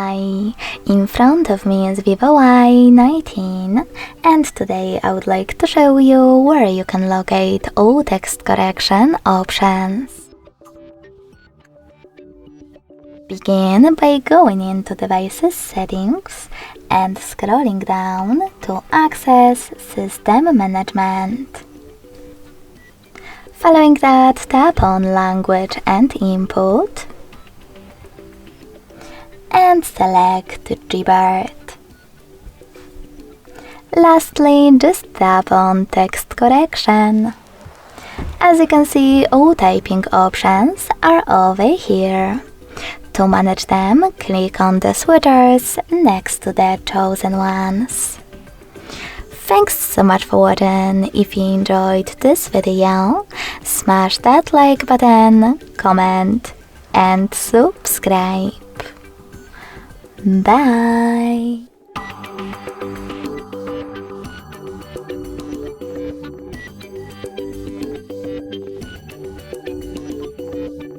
Hi! In front of me is VIVO Y19 and today I would like to show you where you can locate all text correction options. Begin by going into Devices Settings and scrolling down to Access System Management. Following that, tap on Language and Input and select Keyboard. Lastly, just tap on Text Correction. As you can see, all typing options are over here. To manage them, click on the switchers next to the chosen ones. Thanks so much for watching. If you enjoyed this video, smash that like button, comment and subscribe. Bye!